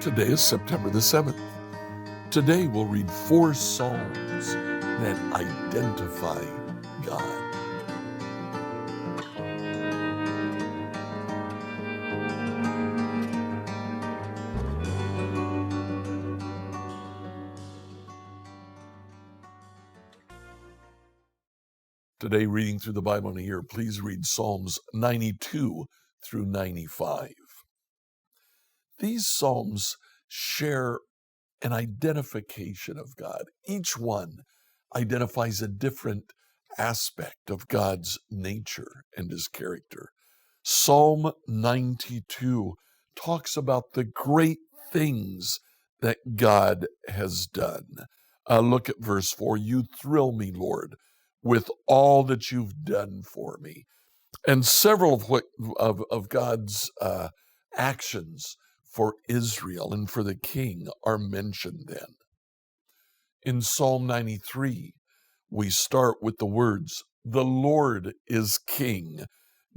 Today is September the 7th. Today we'll read 4 psalms that identify God. Today, reading through the Bible in a year, please read Psalms 92 through 95. These psalms share an identification of God. Each one identifies a different aspect of God's nature and his character. Psalm 92 talks about the great things that God has done. Look at verse 4. You thrill me, Lord, with all that you've done for me. And several of God's actions for Israel and for the king are mentioned then. In Psalm 93, we start with the words, the Lord is king.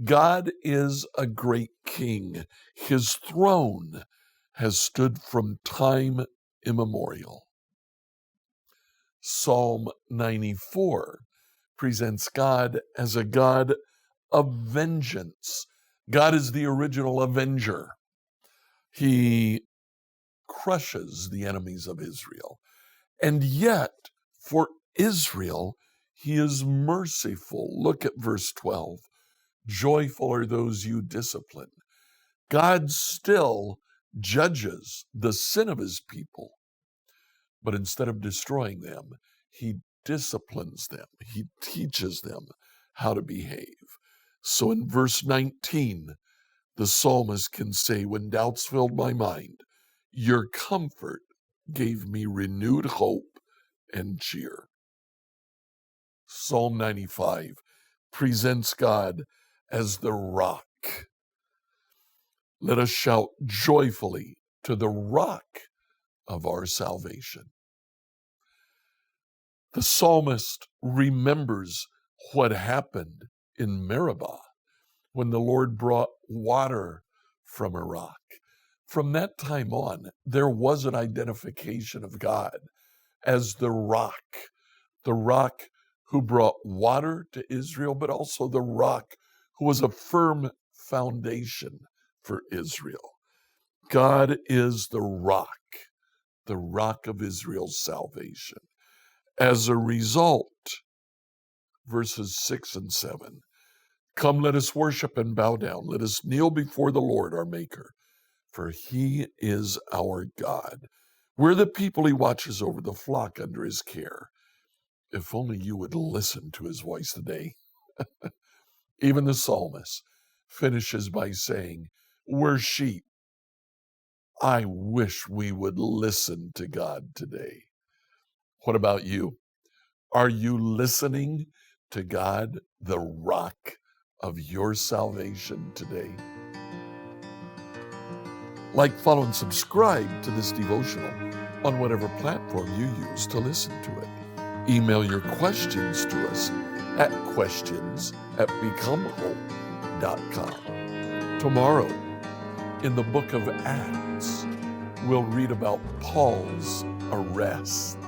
God is a great king. His throne has stood from time immemorial. Psalm 94 presents God as a God of vengeance. God is the original avenger. He crushes the enemies of Israel. And yet, for Israel, he is merciful. Look at verse 12. Joyful are those you discipline. God still judges the sin of his people, but instead of destroying them, he disciplines them. He teaches them how to behave. So in verse 19, the psalmist can say, when doubts filled my mind, your comfort gave me renewed hope and cheer. Psalm 95 presents God as the rock. Let us shout joyfully to the rock of our salvation. The psalmist remembers what happened in Meribah when the Lord brought water from a rock. From that time on, there was an identification of God as the rock who brought water to Israel, but also the rock who was a firm foundation for Israel. God is the rock of Israel's salvation. As a result, verses 6 and 7, come, let us worship and bow down. Let us kneel before the Lord, our Maker, for he is our God. We're the people he watches over, the flock under his care. If only you would listen to his voice today. Even the psalmist finishes by saying, we're sheep. I wish we would listen to God today. What about you? Are you listening to God, the rock of your salvation today? Like, follow, and subscribe to this devotional on whatever platform you use to listen to it. Email your questions to us at questions@becomehope.com. Tomorrow, in the book of Acts, we'll read about Paul's arrest.